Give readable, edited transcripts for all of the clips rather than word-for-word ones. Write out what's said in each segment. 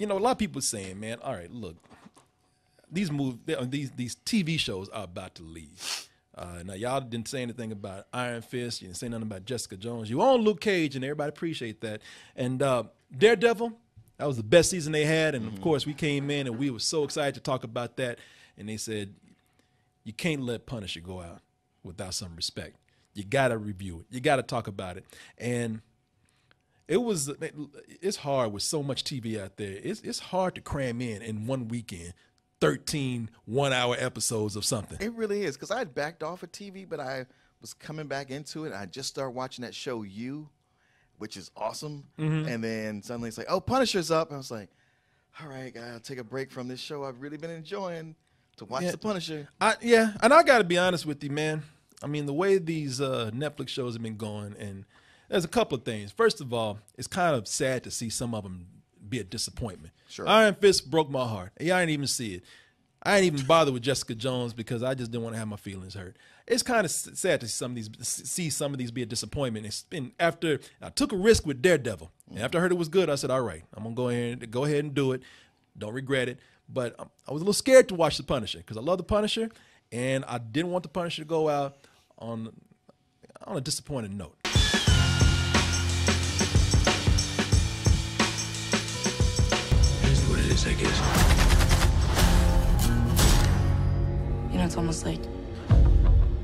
a lot of people saying, man, all right, look, these TV shows are about to leave. Now, y'all didn't say anything about Iron Fist. You didn't say nothing about Jessica Jones. You own Luke Cage, and everybody appreciate that. And Daredevil, that was the best season they had. And, of course, we came in, and we were so excited to talk about that. And they said, you can't let Punisher go out without some respect. You got to review it. You got to talk about it. And it's hard with so much TV out there. It's hard to cram in one weekend 13 one-hour episodes of something. It really is, because I had backed off of TV, but I was coming back into it. And I just started watching that show You, which is awesome. And then suddenly it's like, oh, Punisher's up. And I was like, all right, I'll take a break from this show I've really been enjoying to watch The Punisher. And I got to be honest with you, man. I mean, the way these Netflix shows have been going, and there's a couple of things. First of all, it's kind of sad to see some of them be a disappointment. Sure. Iron Fist broke my heart. Yeah, I didn't even see it. I didn't even bother with Jessica Jones because I just didn't want to have my feelings hurt. It's kind of sad to see some of these be a disappointment. It's been after I took a risk with Daredevil, and after I heard it was good, I said, all right, I'm gonna go ahead and do it. Don't regret it. But I was a little scared to watch The Punisher because I love The Punisher, and I didn't want The Punisher to go out on a disappointing note. I guess. It's almost like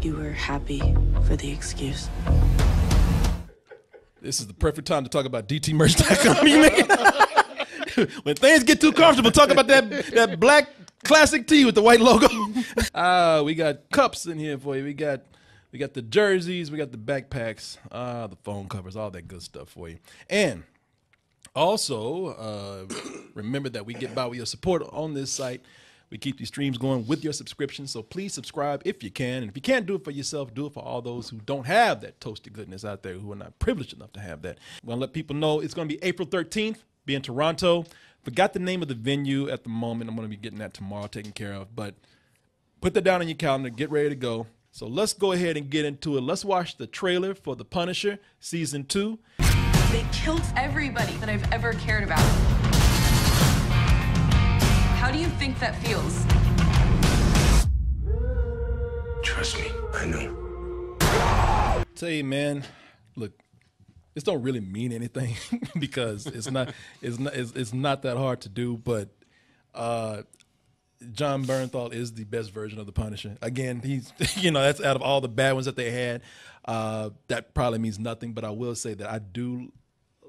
you were happy for the excuse. This is the perfect time to talk about DTmerch.com. When things get too comfortable, talk about that black classic tee with the white logo. We got cups in here for you. We got the jerseys, we got the backpacks, the phone covers, all that good stuff for you. And also, remember that we get by with your support on this site. We keep these streams going with your subscription, so please subscribe if you can. And if you can't do it for yourself, do it for all those who don't have that toasted goodness out there, who are not privileged enough to have that. I'm going to let people know it's going to be April 13th, be in Toronto. Forgot the name of the venue at the moment. I'm going to be getting that tomorrow taken care of. But put that down on your calendar. Get ready to go. So let's go ahead and get into it. Let's watch the trailer for The Punisher Season 2. They killed everybody that I've ever cared about. How do you think that feels? Trust me, I know. Tell you, man, look, this don't really mean anything because it's not that hard to do. But John Bernthal is the best version of the Punisher. Again, he's that's out of all the bad ones that they had. That probably means nothing, but I will say that I do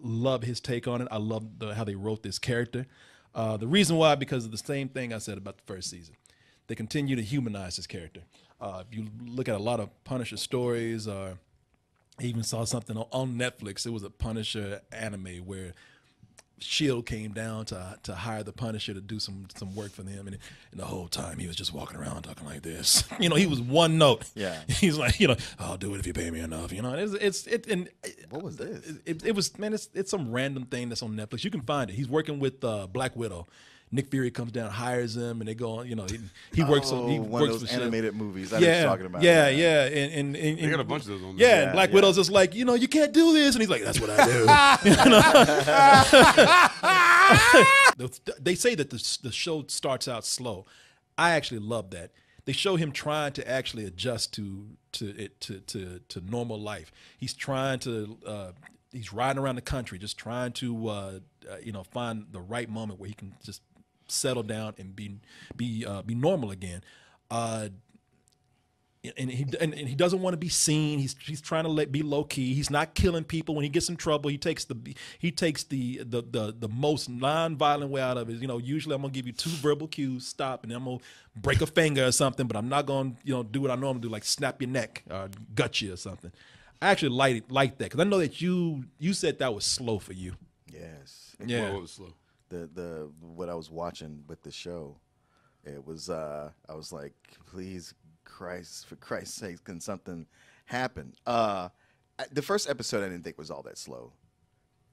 love his take on it. I love how they wrote this character. The reason why, because of the same thing I said about the first season. They continue to humanize this character. If you look at a lot of Punisher stories, I even saw something on Netflix. It was a Punisher anime where S.H.I.E.L.D. came down to hire the Punisher to do some work for them, and the whole time he was just walking around talking like this. He was one note. Yeah. He's like, I'll do it if you pay me enough. And what was this? It was, man. It's some random thing that's on Netflix. You can find it. He's working with Black Widow. Nick Fury comes down, hires him, and they go on. He works on. He one works of those for animated movies. I know what you're talking about. Yeah. And they got a bunch of those on there. there. Yeah, and Black Widow's just like, you can't do this, and he's like, that's what I do. They say that the show starts out slow. I actually love that. They show him trying to actually adjust to normal life. He's trying to. He's riding around the country, just trying to find the right moment where he can just settle down and be normal again. And he doesn't want to be seen. He's trying to be low key. He's not killing people. When he gets in trouble, he takes the most non-violent way out of it. Usually I'm gonna give you 2 verbal cues, stop, and then I'm gonna break a finger or something. But I'm not gonna do what I normally do, like snap your neck or gut you or something. I actually like that because I know that you said that was slow for you. Yes. Yeah. What was slow? The what I was watching with the show, it was I was like, please, Christ, for Christ's sake, can something happen? The first episode I didn't think was all that slow,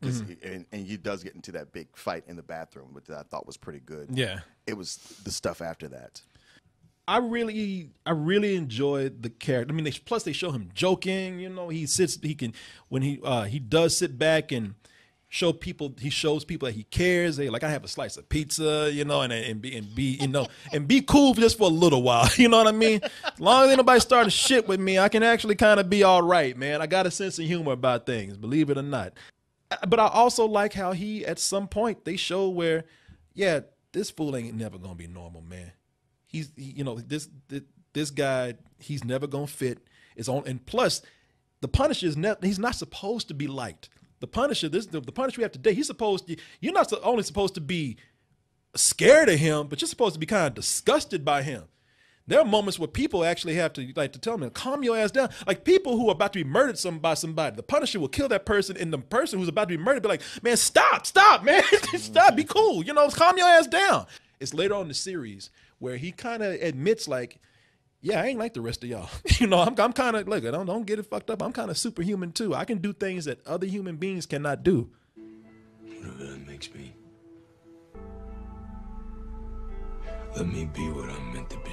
and he does get into that big fight in the bathroom, which I thought was pretty good. Yeah, it was the stuff after that. I really enjoyed the character. I mean, plus they show him joking. He does sit back and shows people that he cares. Hey, like I have a slice of pizza, you know, and be cool just for a little while. You know what I mean? As long as ain't nobody starting shit with me, I can actually kind of be all right, man. I got a sense of humor about things, believe it or not. But I also like how he, at some point, they show where, yeah, this fool ain't never gonna be normal, man. This guy, he's never gonna fit. And plus, the Punisher he's not supposed to be liked. The Punisher, the Punisher we have today, you're not only supposed to be scared of him, but you're supposed to be kind of disgusted by him. There are moments where people actually have to tell him, calm your ass down. Like people who are about to be murdered by somebody, the Punisher will kill that person, and the person who's about to be murdered be like, man, stop, man, stop, be cool, calm your ass down. It's later on in the series where he kind of admits like, yeah, I ain't like the rest of y'all. I'm kind of, look, don't get it fucked up. I'm kind of superhuman too. I can do things that other human beings cannot do. Whatever that makes me. Let me be what I'm meant to be.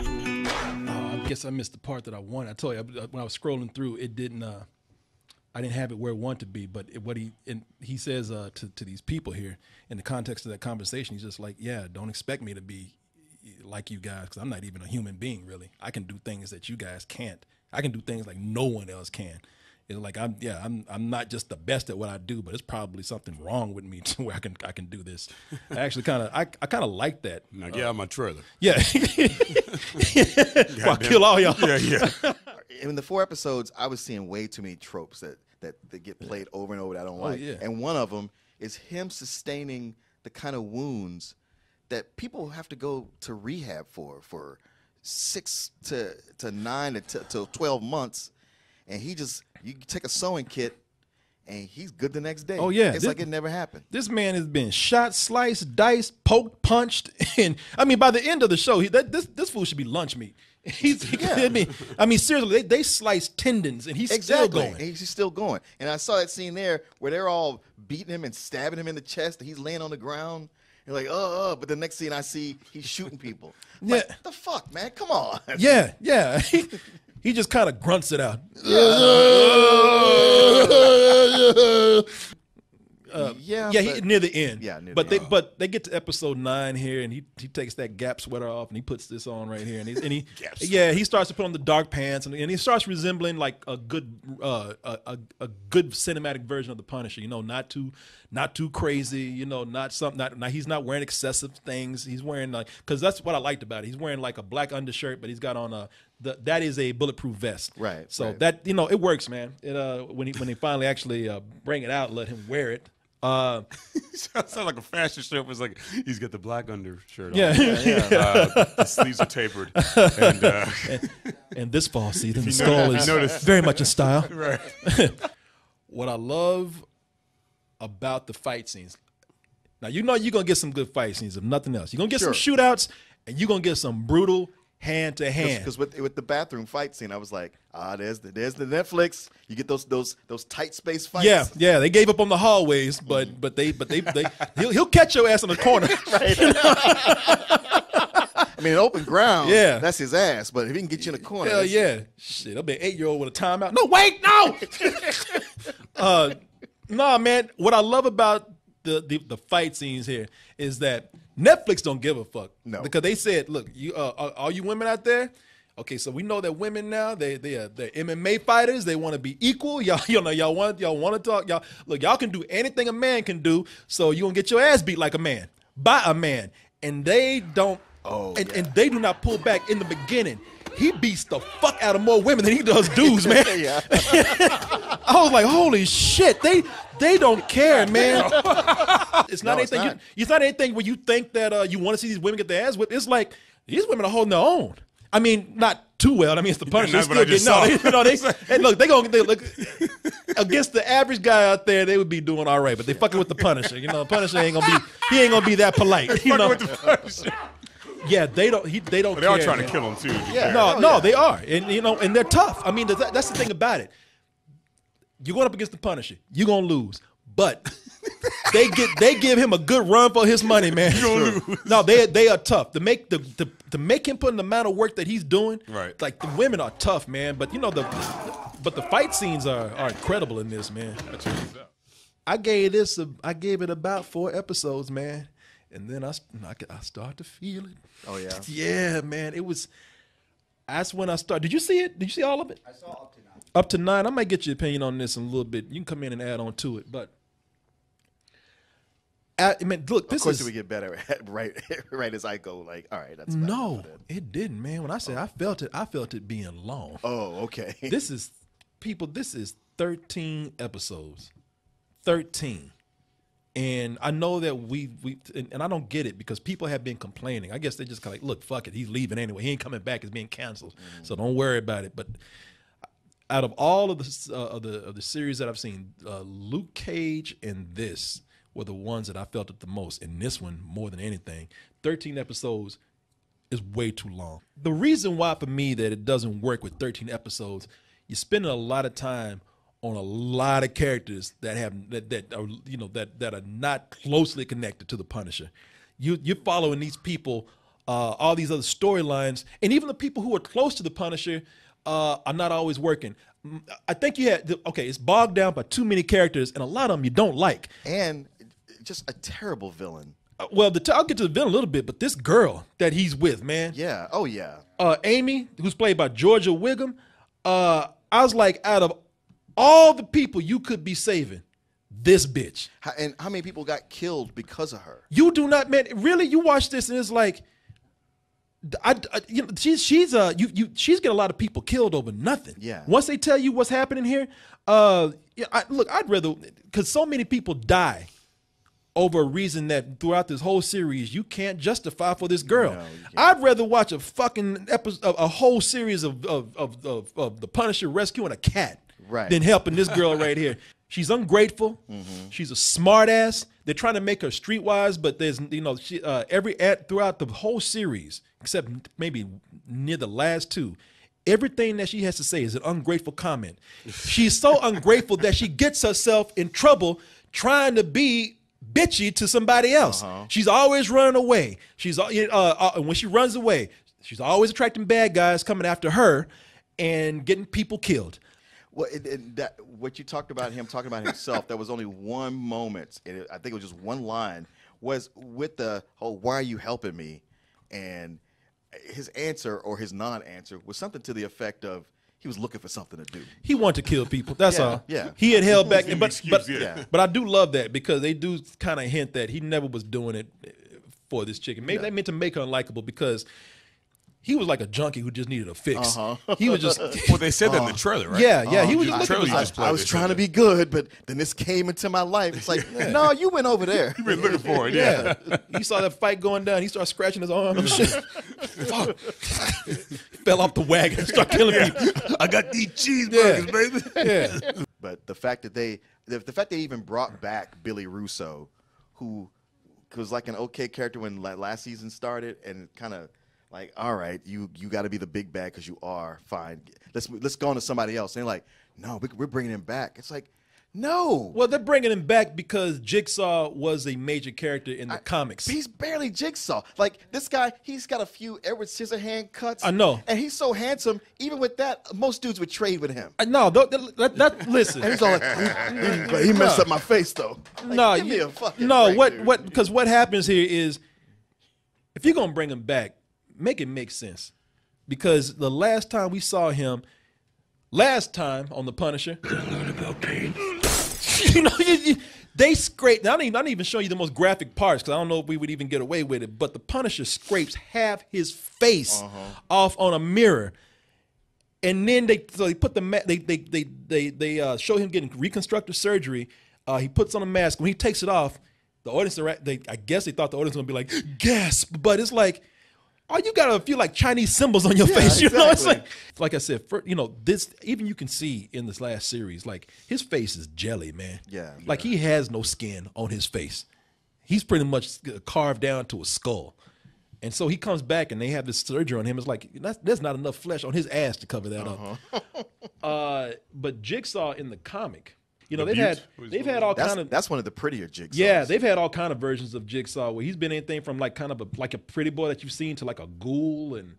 I guess I missed the part that I wanted. I told you, when I was scrolling through, it didn't, I didn't have it where it wanted to be, but he says to these people here, in the context of that conversation, he's just like, yeah, don't expect me to be like you guys, because I'm not even a human being, really. I can do things that you guys can't. I can do things like no one else can. It's like I'm not just the best at what I do, but it's probably something wrong with me to where I can do this. I actually kind of like that. Now get out of my trailer. Yeah, I'll kill all y'all. Yeah. In the 4 episodes, I was seeing way too many tropes that get played over and over that I don't like. Yeah. And one of them is him sustaining the kind of wounds that people have to go to rehab for 6 to 9 to 12 months, and you take a sewing kit and he's good the next day. Oh yeah, it's like it never happened. This man has been shot, sliced, diced, poked, punched, and I mean, by the end of the show, this fool should be lunch meat. I mean, seriously, they slice tendons, and he's still going. And he's still going. And I saw that scene there where they're all beating him and stabbing him in the chest, and he's laying on the ground. You're like, but the next scene I see, he's shooting people. Yeah, like, the fuck, man, come on. Yeah. He just kind of grunts it out. Near the end. Yeah, but they get to episode 9 here, and he takes that Gap sweater off, and he puts this on right here, and he starts to put on the dark pants, and he starts resembling like a good cinematic version of the Punisher. Not too crazy. He's not wearing excessive things. He's wearing because that's what I liked about it. He's wearing like a black undershirt, but he's got on that is a bulletproof vest. Right. So right. that it works, man. When he finally actually bring it out, let him wear it. Sounds like a fashion show. It's like he's got the black undershirt on. Yeah. The sleeves are tapered. And this fall season, the skull is very much in style. Right. What I love about the fight scenes, now you're going to get some good fight scenes, if nothing else. You're going to get some shootouts, and you're going to get some brutal hand to hand. Because with the bathroom fight scene, I was like, there's the Netflix. You get those tight space fights. Yeah. They gave up on the hallways, but he'll catch your ass in the corner. Right. I mean, open ground. Yeah, that's his ass. But if he can get you in the corner, hell yeah. Shit, I'll be an 8-year-old with a timeout. No, wait, no. No, man. What I love about the fight scenes here is that Netflix don't give a fuck. No, because they said, look, you all you women out there. Okay, so we know that women now they're MMA fighters. They want to be equal. Y'all want to talk. Y'all can do anything a man can do. So you gonna get your ass beat like a man by a man, and they don't. And they do not pull back in the beginning. He beats the fuck out of more women than he does dudes, man. I was like, holy shit, they don't care, man. It's not anything. It's not anything where you think that you want to see these women get their ass whipped. It's like these women are holding their own. I mean, not too well. I mean, it's the Punisher. They look against the average guy out there. They would be doing all right, but they fucking with the Punisher. The Punisher ain't gonna be that polite. Fucking with the Punisher. Yeah, they don't. They don't. But they care, are trying man. to kill him too. No, they are, and and they're tough. I mean, that's the thing about it. You're going up against the Punisher. You're gonna lose, but they give him a good run for his money, man. No, they are tough to make to make him put in the amount of work that he's doing. Right. Like the women are tough, man. But but the fight scenes are incredible in this, man. I gave it about 4 episodes, man, and then I start to feel it. Oh yeah. Yeah, man. It was. That's when I started. Did you see it? Did you see all of it? I saw up to 9. Up to 9. I might get your opinion on this in a little bit. You can come in and add on to it, but I mean, look, this Of course, is. we get better at right as I go. Like, all right, that's No, it didn't, man. When I said I felt it being long. Oh, okay. This is 13 episodes. 13. And I know that and I don't get it because people have been complaining. I guess they just kind of like, look, fuck it, he's leaving anyway. He ain't coming back. It's being canceled, so don't worry about it. But out of all of the series that I've seen, Luke Cage and this were the ones that I felt it the most. And this one, more than anything, 13 episodes is way too long. The reason why for me that it doesn't work with 13 episodes, you're spending a lot of time on a lot of characters that are not closely connected to the Punisher. You're following these people, all these other storylines, and even the people who are close to the Punisher are not always working. I think it's bogged down by too many characters, and a lot of them you don't like. And just a terrible villain. Well, I'll get to the villain a little bit, but this girl that he's with, man. Yeah. Oh yeah. Amy, who's played by Georgia Wiggum. I was like, out of all the people you could be saving, this bitch. And how many people got killed because of her? You do not, man. Really, you watch this and it's like, she's getting a lot of people killed over nothing. Yeah. Once they tell you what's happening here, I'd rather, because so many people die over a reason that throughout this whole series you can't justify for this girl. No, I'd rather watch a fucking episode, a whole series of the Punisher rescuing a cat. Right. Than helping this girl right here. She's ungrateful. Mm-hmm. She's a smart ass. They're trying to make her streetwise, but there's throughout the whole series, except maybe near the last 2, everything that she has to say is an ungrateful comment. She's so ungrateful that she gets herself in trouble trying to be bitchy to somebody else. She's always running away. When she runs away, she's always attracting bad guys coming after her and getting people killed. Well, what you talked about him talking about himself, there was only one moment, and I think it was just one line, was with the whole, why are you helping me? And his answer or his non-answer was something to the effect of, he was looking for something to do. He wanted to kill people. That's all. Yeah. He had held back. But yeah. I do love that because they do kind of hint that he never was doing it for this chicken. Maybe they meant to make her unlikable because he was like a junkie who just needed a fix. He was just. Well, they said that in the trailer, right? Yeah. He was just looking for I was trying to be good, but then this came into my life. It's like, no, you went over there. You've been looking for it, Yeah. He saw that fight going down. He started scratching his arm and shit. Fuck. Fell off the wagon and started killing people. I got these cheeseburgers, baby. Yeah. But the fact that they even brought back Billy Russo, who was like an okay character when last season started, and kind of like, all right, you got to be the big bad because you are fine. Let's go on to somebody else. And they're like, no, we're bringing him back. It's like, no. Well, they're bringing him back because Jigsaw was a major character in the comics. He's barely Jigsaw. Like, this guy, he's got a few Edward Scissorhand cuts. I know. And he's so handsome. Even with that, most dudes would trade with him. No, listen. And he's all like, but he messed up my face, though. Like, No, give me a fucking no. break, dude. Because what happens here is, if you're gonna bring him back, make it make sense. Because the last time we saw him, on the Punisher, Learn about pain. they scrape. I don't even show you the most graphic parts because I don't know if we would even get away with it. But the Punisher scrapes half his face off on a mirror, and then they put they show him getting reconstructive surgery. He puts on a mask. When he takes it off, the audience, I guess they thought the audience was gonna be like gasp, but it's like, oh, you got a few like Chinese symbols on your face. You know, it's like I said, this, even you can see in this last series, like his face is jelly, man. Yeah. Like he has no skin on his face. He's pretty much carved down to a skull. And so he comes back and they have this surgery on him. It's like, there's not enough flesh on his ass to cover that up. But Jigsaw in the comic, they've had all kind of. That's one of the prettier Jigsaws. Yeah, they've had all kind of versions of Jigsaw where he's been anything from like kind of like a pretty boy that you've seen to like a ghoul, and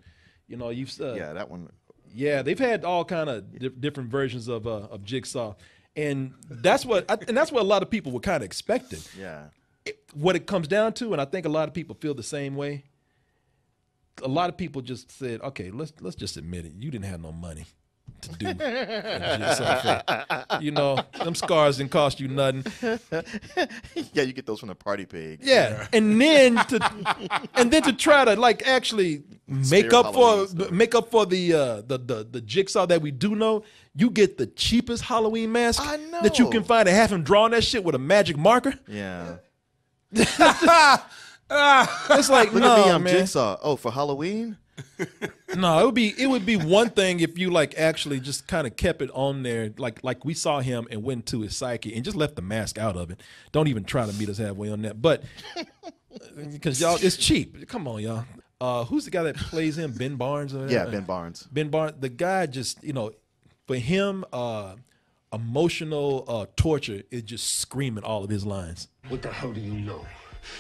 you've that one. Yeah, they've had all kind of different versions of Jigsaw, and that's what a lot of people were kind of expecting. Yeah. What it comes down to, and I think a lot of people feel the same way. A lot of people just said, "Okay, let's just admit it. You didn't have no money to do a Jigsaw film. You know, them scars didn't cost you nothing." Yeah, you get those from the party pig. Yeah, and then to try to like actually make up for the Jigsaw that we do know, you get the cheapest Halloween mask I know. that you can find and have him drawing that shit with a magic marker. Yeah. It's like, Look no, at me, I'm man. Jigsaw. Oh, for Halloween? No, it would be one thing if you like actually just kind of kept it on there, like we saw him and went to his psyche and just left the mask out of it. Don't even try to meet us halfway on that. But because y'all, it's cheap. Come on, y'all. Who's the guy that plays him? Ben Barnes? Or Yeah, Ben Barnes. Ben Barnes. The guy just, for him, emotional torture is just screaming all of his lines. What the hell do you know?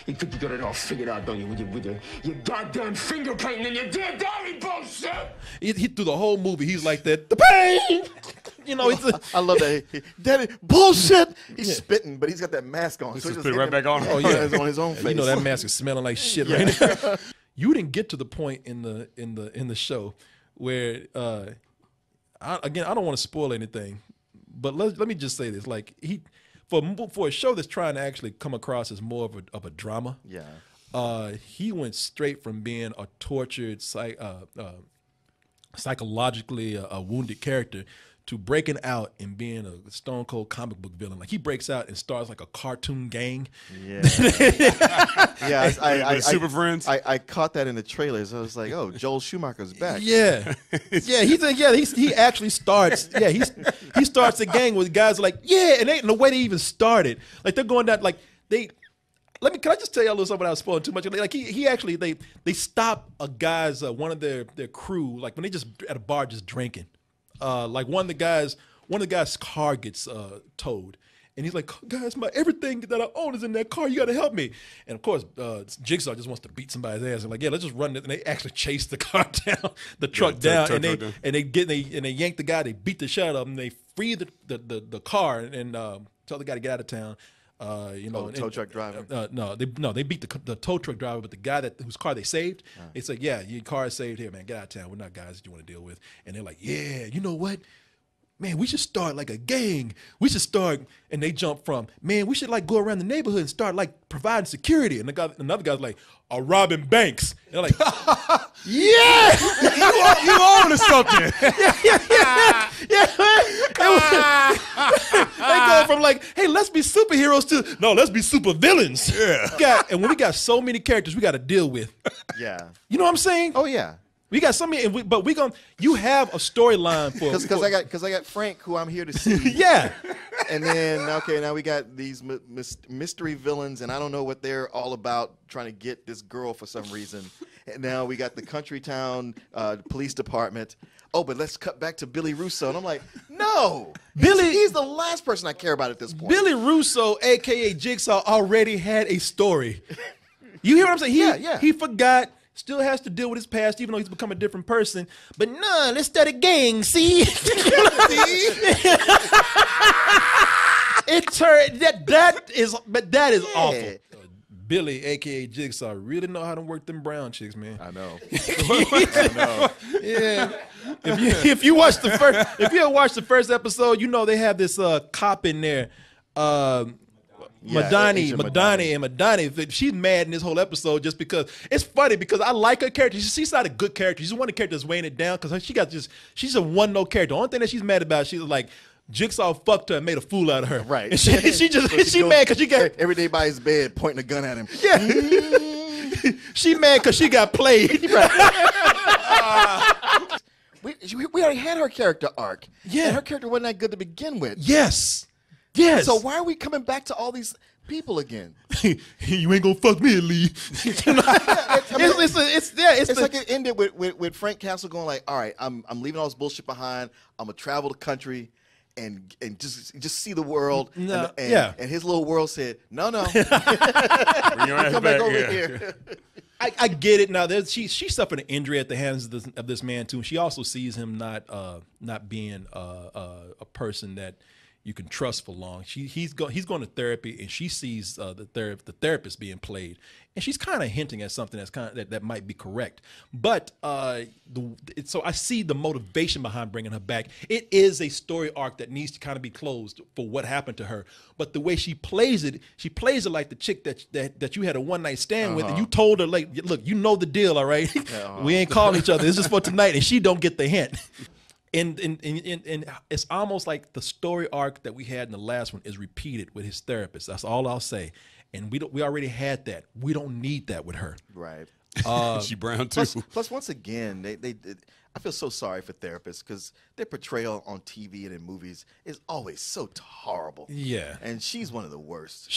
You think you got it all figured out, don't you? With your goddamn finger painting and your dead daddy bullshit. He through the whole movie, he's like that. The pain, I love that. Daddy, bullshit. He's spitting, but he's got that mask on. He So just he's spit right back on. Oh yeah, it's on his own face. You know that mask is smelling like shit right now. You didn't get to the point in the show where I don't want to spoil anything, but let me just say this: like for a show that's trying to actually come across as more of a drama, he went straight from being a tortured, psychologically wounded character to breaking out and being a stone cold comic book villain. Like he breaks out and starts like a cartoon gang. Yeah. Yeah. I Super Friends. I caught that in the trailers. I was like, oh, Joel Schumacher's back. Yeah, he actually starts. Yeah, he starts a gang with guys like and the way they even started, like they're going down like they. Can I just tell you a little something without spoiling too much? Like he actually they stop a guy's one of their crew like when they just at a bar just drinking. Like one of the guys' car gets towed. And he's like, guys, everything that I own is in that car. You got to help me. And of course, Jigsaw just wants to beat somebody's ass. And like, yeah, let's just run it. And they actually chase the car down, the truck down, and they yank the guy. They beat the shit out of him. They free the car and tell the guy to get out of town. The tow truck driver. They beat the tow truck driver, but the guy whose car they saved, they said, yeah, your car is saved here, man. Get out of town. We're not guys that you want to deal with. And they're like, yeah, you know what? Man, we should start like a gang. We should start, and they jump from, man, we should like go around the neighborhood and start like providing security. And another guy's like, robbing banks. And they're like, yeah, you own to something. They go from like, hey, let's be superheroes to, no, let's be super villains. Yeah. And when we got so many characters we got to deal with. Yeah. You know what I'm saying? Oh yeah. We got so many, but you have a storyline for because I got Frank, who I'm here to see. Yeah. And then now we got these mystery villains, and I don't know what they're all about, trying to get this girl for some reason. And now we got the country town police department. Oh, but let's cut back to Billy Russo, and I'm like, no, he's the last person I care about at this point. Billy Russo, aka Jigsaw, already had a story. You hear what I'm saying? He forgot. Still has to deal with his past, even though he's become a different person. But no, let's start a gang. See, it turned that is awful. Billy, aka Jigsaw, really know how to work them brown chicks, man. I know. Yeah. If you watch the first episode, you know they have this cop in there. Madani, she's mad in this whole episode just because it's funny because I like her character. She's not a good character. She's one of the characters that's weighing it down because she's a one-note character. The only thing that she's mad about, she's like, Jigsaw fucked her and made a fool out of her. Right. And she mad because she got every day by his bed pointing a gun at him. Yeah. She mad because she got played. We already had her character arc. Yeah. And her character wasn't that good to begin with. Yes. So why are we coming back to all these people again? You ain't gonna fuck me and leave. It's like it ended with Frank Castle going like, all right, I'm leaving all this bullshit behind. I'm gonna travel the country and just see the world. And his little world said, no. Bring your ass Come back over here. I get it now. She suffered an injury at the hands of this man too. She also sees him not being a person that you can trust for long. He's going to therapy, and she sees the therapist being played, and she's kind of hinting at something that's that might be correct. But so I see the motivation behind bringing her back. It is a story arc that needs to kind of be closed for what happened to her. But the way she plays it like the chick that you had a one night stand with, and you told her, like, look, you know the deal, all right? We ain't calling each other. This is for tonight, and she don't get the hint. And it's almost like the story arc that we had in the last one is repeated with his therapist. That's all I'll say. And we already had that. We don't need that with her. Right. She brown too. Plus, once again, I feel so sorry for therapists because their portrayal on TV and in movies is always so horrible. Yeah. And she's one of the worst.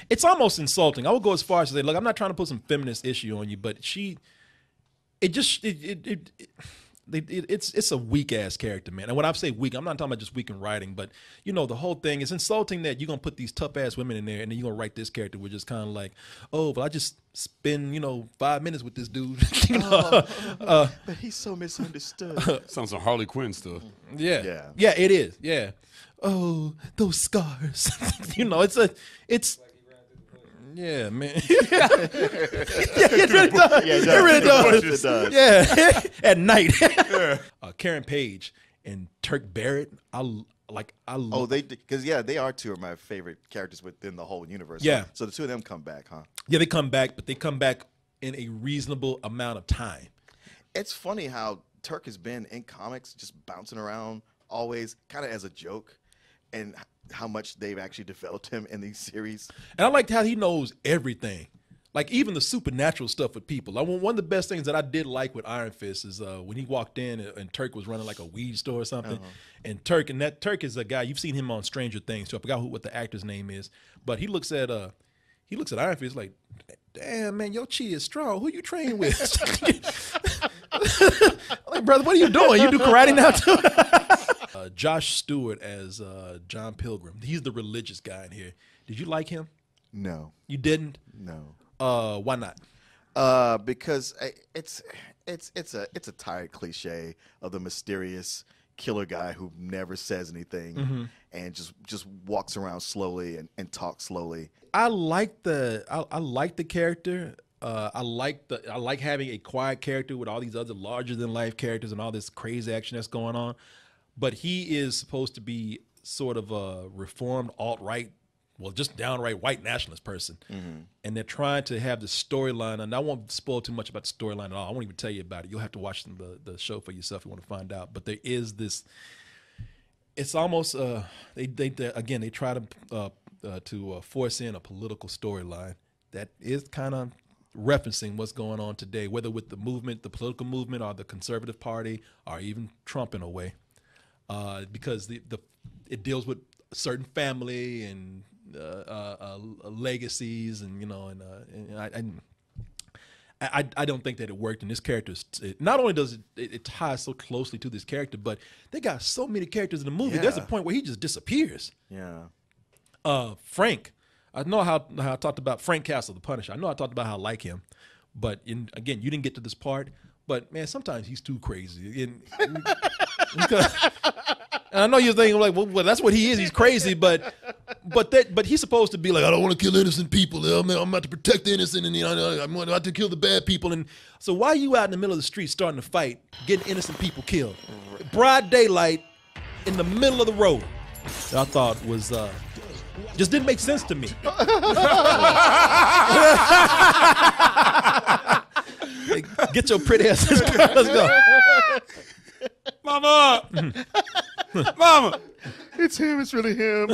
It's almost insulting. I would go as far as to say, look, I'm not trying to put some feminist issue on you, but it's a weak ass character, man. And when I say weak, I'm not talking about just weak in writing, but the whole thing is insulting that you're gonna put these tough ass women in there, and then you're gonna write this character with just kind of like, oh, but I just spend 5 minutes with this dude. But he's so misunderstood. Sounds like Harley Quinn stuff. Yeah, it is. Yeah. Oh, those scars. It's. Yeah, man. It really does. Yeah, it really does. It does. Yeah, at night. Karen Page and Turk Barrett. Oh, because they are two of my favorite characters within the whole universe. Yeah. So the two of them come back, huh? Yeah, they come back, but they come back in a reasonable amount of time. It's funny how Turk has been in comics, just bouncing around, always kind of as a joke, and how much they've actually developed him in these series. And I liked how he knows everything. Like even the supernatural stuff with people. One of the best things that I did like with Iron Fist is when he walked in and Turk was running like a weed store or something. And Turk is a guy, you've seen him on Stranger Things too. I forgot what the actor's name is. But he looks at Iron Fist like, damn man, your chi is strong. Who you train with? Like, brother, what are you doing? You do karate now too? Josh Stewart as John Pilgrim. He's the religious guy in here. Did you like him? No. You didn't? No. Why not? Because it's a tired cliche of the mysterious killer guy who never says anything and just walks around slowly and talks slowly. I like the character. I like having a quiet character with all these other larger than life characters and all this crazy action that's going on. But he is supposed to be sort of a reformed alt-right, well, just downright white nationalist person. And they're trying to have the storyline, and I won't spoil too much about the storyline at all. I won't even tell you about it. You'll have to watch the show for yourself if you want to find out. But there is this, it's almost, they try to force in a political storyline that is kind of referencing what's going on today, whether with the movement, the political movement, or the conservative party, or even Trump in a way. Because it deals with certain family and legacies, and I don't think that it worked. And this character, not only does it ties so closely to this character, but they got so many characters in the movie. Yeah. There's a point where he just disappears. Yeah. Frank, I know how I talked about Frank Castle, the Punisher. I know I talked about how I like him, but again, you didn't get to this part. But man, sometimes he's too crazy. And I know you're thinking like, well, that's what he is. He's crazy, but he's supposed to be like, I don't want to kill innocent people. I'm about to protect the innocent, and I'm about to kill the bad people. And so why are you out in the middle of the street starting a fight, getting innocent people killed, broad daylight, in the middle of the road? That I thought was just didn't make sense to me. Hey, get your pretty ass. Let's go. Mama! Mama! It's him. It's really him.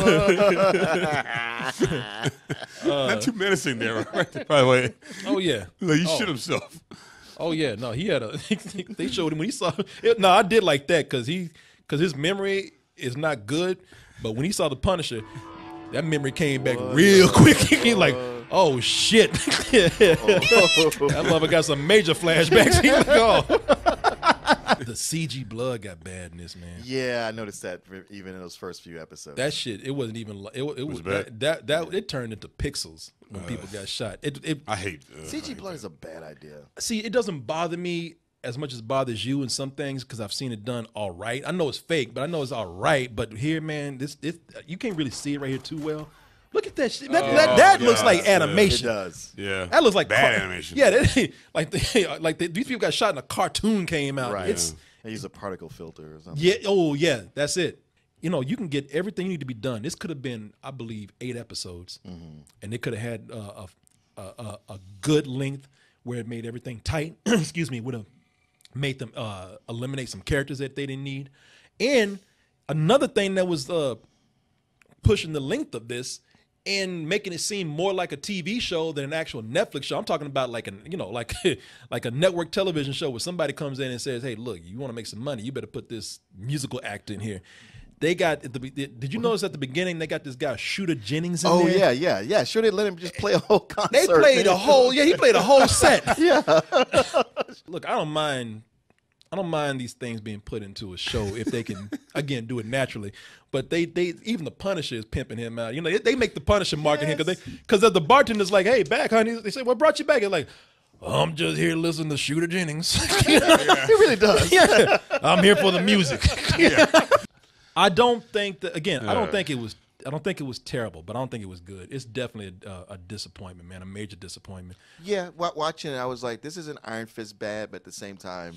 Not too menacing there, right? By the way. Oh, yeah. Like, he shit himself. Oh, yeah. No, he had they showed him when he saw it. No, I did like that because his memory is not good. But when he saw the Punisher, that memory came back real quick. He's like, oh, shit. That mother got some major flashbacks. He's like, oh. The CG blood got bad in this, man. Yeah, I noticed that even in those first few episodes. That shit, it wasn't even. It was bad. that it turned into pixels. when people got shot. I hate CG blood is a bad idea. See, it doesn't bother me as much as it bothers you in some things because I've seen it done all right. I know it's fake, but I know it's all right. But here, man, this you can't really see it right here too well. Look at that shit. That looks like animation. It does. Yeah. That looks like bad animation. Yeah, these people got shot and a cartoon came out. Right. They use a particle filter or something. Yeah. Oh, yeah. That's it. You know, you can get everything you need to be done. This could have been, I believe, 8 episodes, and they could have had a good length where it made everything tight. Excuse me. Would have made them eliminate some characters that they didn't need. And another thing that was pushing the length of this and making it seem more like a TV show than an actual Netflix show. I'm talking about like like a network television show where somebody comes in and says, "Hey, look, you want to make some money? You better put this musical act in here." They got did you notice at the beginning they got this guy Shooter Jennings in there? Yeah. Sure, they let him just play a whole concert. They played a whole he played a whole set. Yeah. Look, I don't mind these things being put into a show if they can again do it naturally. But they even the Punisher is pimping him out. You know, they make the Punisher market him because the bartender's like, "Hey, back, honey." They say, "What brought you back?" It's like, "I'm just here listening to Shooter Jennings." He really does. Yeah. I'm here for the music. I don't think that I don't think it was terrible, but I don't think it was good. It's definitely a disappointment, man, a major disappointment. Yeah, watching it, I was like, this isn't Iron Fist bad, but at the same time,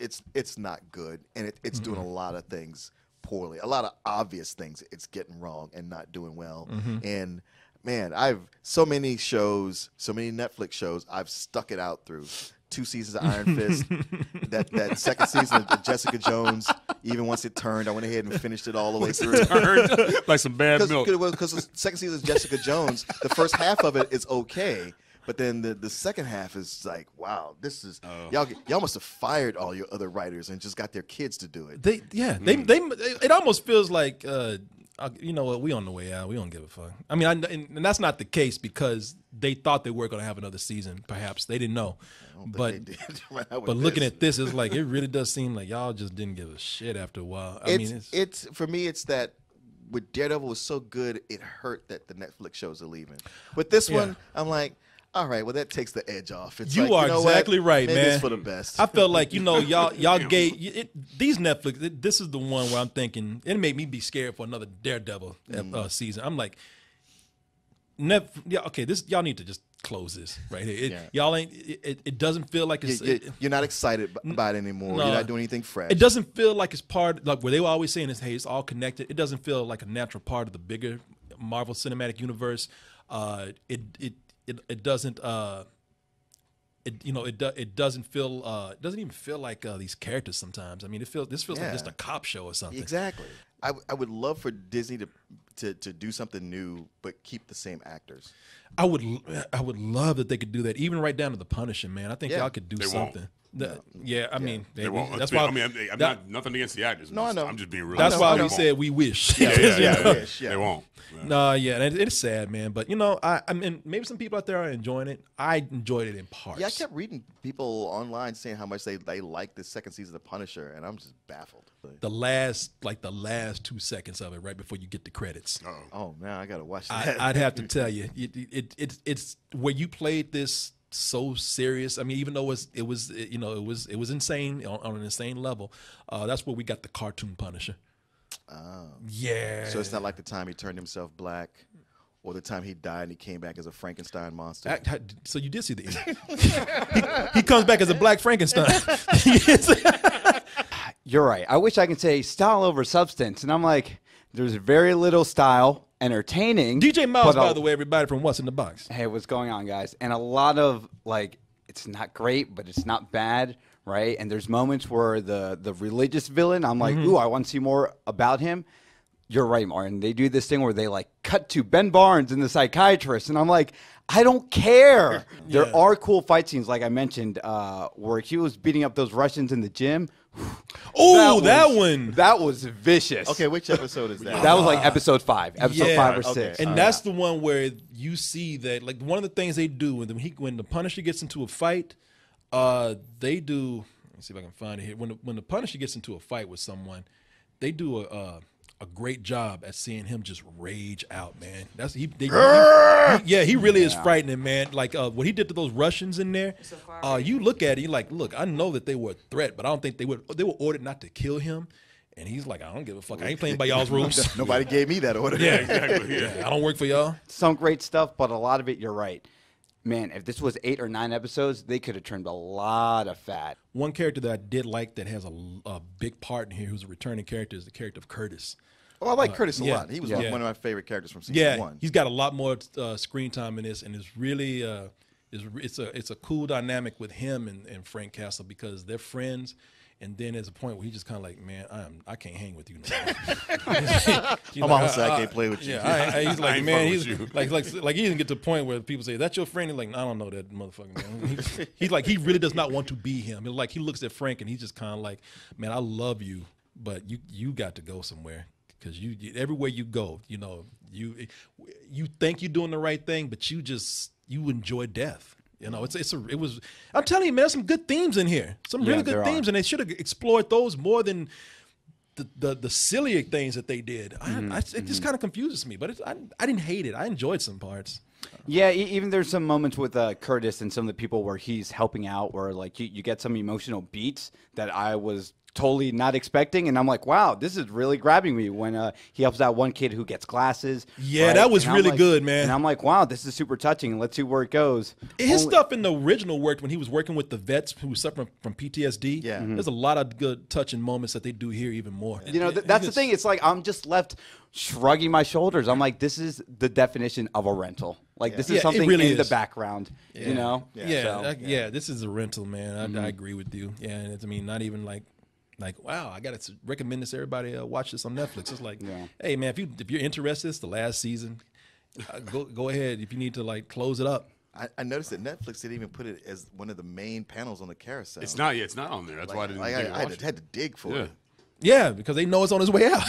it's not good, and it's doing a lot of things poorly, a lot of obvious things it's getting wrong and not doing well. And man, I've so many Netflix shows I've stuck it out through. 2 seasons of Iron Fist, that second season of Jessica Jones. Even once it turned, I went ahead and finished it all the way through. Like some bad milk. Because the second season of Jessica Jones, the first half of it is okay, but then the second half is like, wow, this is y'all must have fired all your other writers and just got their kids to do it. It almost feels like you know what, we on the way out. We don't give a fuck. I mean, and that's not the case because they thought they were going to have another season. Perhaps they didn't know, but looking at this, it's like it really does seem like y'all just didn't give a shit after a while. It's for me, it's that with Daredevil was so good, it hurt that the Netflix shows are leaving. With this one, I'm like, all right, well, that takes the edge off. It's you are exactly right, maybe man. It's for the best. I felt like, you know, y'all gave these Netflix. This is the one where I'm thinking it made me be scared for another Daredevil season. I'm like, okay, y'all need to just close this right here. Y'all ain't. It doesn't feel like it's. You're not excited about it anymore. You're not doing anything fresh. It doesn't feel like it's part. Like where they were always saying is, hey, it's all connected. It doesn't feel like a natural part of the bigger Marvel Cinematic Universe. It doesn't. It doesn't feel. It doesn't even feel like these characters sometimes. I mean, this feels like just a cop show or something. Exactly. I would love for Disney to do something new, but keep the same actors. I would love that they could do that, even right down to the Punisher, man. I think y'all could do something. I mean, they won't. That's why. I mean, I'm not nothing against the actors. No, I know. I'm just being real. That's why we said we wish. They won't. No, it's sad, man. But you know, I mean, maybe some people out there are enjoying it. I enjoyed it in parts. Yeah, I kept reading people online saying how much they like the second season of Punisher, and I'm just baffled. The last 2 seconds of it, right before you get the credits. Oh man, I gotta watch that. I'd have to tell you, it's where you played this so serious. I mean, even though it was insane on an insane level. That's where we got the cartoon Punisher. Yeah. So it's not like the time he turned himself black, or the time he died and he came back as a Frankenstein monster. So you did see the end. He comes back as a black Frankenstein. You're right. I wish I could say style over substance, and I'm like, there's very little style. Entertaining. DJ Miles, by the way, everybody from What's in the Box. Hey, what's going on, guys? And a lot of it's not great, but it's not bad, right? And there's moments where the religious villain, I'm like, ooh, I want to see more about him. You're right, Martin. They do this thing where they cut to Ben Barnes and the psychiatrist, and I'm like, I don't care. There are cool fight scenes, like I mentioned, where he was beating up those Russians in the gym. Oh, that one. That was vicious. Okay, which episode is that? That was like episode 5 or 6. And that's the one where you see that, like, one of the things they do when the Punisher gets into a fight, they do. Let's see if I can find it here. When the Punisher gets into a fight with someone, they do a a great job at seeing him just rage out, man. That's he really is frightening, man. Like what he did to those Russians in there. You look at it, you're like, look, I know that they were a threat, but I don't think they were ordered not to kill him. And he's like, I don't give a fuck. I ain't playing by y'all's rules. Nobody gave me that order. Yeah, exactly. Yeah, I don't work for y'all. Some great stuff, but a lot of it, you're right. Man, if this was 8 or 9 episodes, they could have trimmed a lot of fat. One character that I did like that has a big part in here, who's a returning character, is the character of Curtis. Oh, I like Curtis a yeah, lot. He was yeah. one of my favorite characters from season 1. He's got a lot more screen time in this, and it's really it's a cool dynamic with him and Frank Castle because they're friends. And then there's a point where he's just kind of like, man, I can't hang with you no more. I'm I can't play with you. Yeah, he's like, ain't man, fucking he's with like he didn't get to the point where people say, that's your friend. He's like, I don't know that motherfucker, man. He's like, he really does not want to be him. He's like, he looks at Frank and he's just kind of like, man, I love you, but you got to go somewhere because you everywhere you go, you know, you think you're doing the right thing, but you enjoy death. You know, it was. I'm telling you, man, there's some good themes in here. Some really good themes, and they should have explored those more than the sillier things that they did. It just kind of confuses me, but I didn't hate it. I enjoyed some parts. Yeah, even there's some moments with Curtis and some of the people where he's helping out, where like you get some emotional beats that I was totally not expecting, and I'm like, wow, this is really grabbing me when he helps out one kid who gets glasses. Yeah, right? That was really good, man. And I'm like, wow, this is super touching, and let's see where it goes. His stuff in the original worked when he was working with the vets who were suffering from PTSD. Yeah. There's a lot of good touching moments that they do here even more. You know, that's the thing. It's like I'm just left shrugging my shoulders. I'm like, this is the definition of a rental. Like, this is something really in the background, you know? Yeah, this is a rental, man. I agree with you. Yeah, and it's, I mean, not even like, wow, I got to recommend this to everybody. Watch this on Netflix. It's like, hey, man, if you're interested, it's the last season. Go ahead if you need to like close it up. I noticed that Netflix didn't even put it as one of the main panels on the carousel. It's not. Yeah, it's not on there. That's why I didn't. I had to dig for it. Yeah, because they know it's on its way out.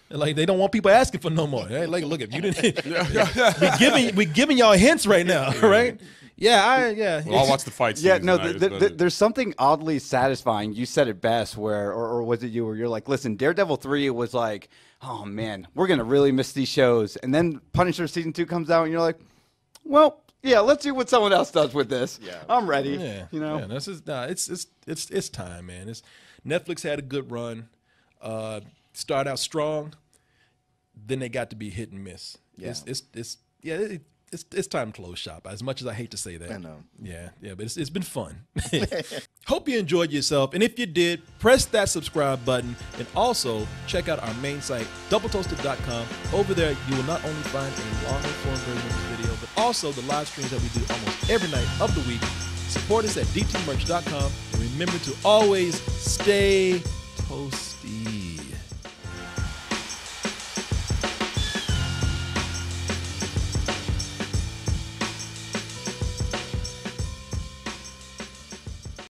Like they don't want people asking for no more. Hey, like, look, if you didn't, we giving y'all hints right now, right? Yeah, Well, I'll watch the fights. Yeah, no, there's something oddly satisfying. You said it best, or was it you? Where you're like, listen, Daredevil 3 was like, oh man, we're gonna really miss these shows, and then Punisher season 2 comes out, and you're like, well, yeah, let's see what someone else does with this. Yeah, I'm ready. Yeah, you know, this is it's time, man. Netflix had a good run. Start out strong, then they got to be hit and miss. Yeah. It's time to close shop. As much as I hate to say that, I know. Yeah, but it's been fun. Hope you enjoyed yourself, and if you did, press that subscribe button, and also check out our main site, doubletoasted.com. Over there, you will not only find a longer form version of this video, but also the live streams that we do almost every night of the week. Support us at dtmerch.com, and remember to always stay toasted.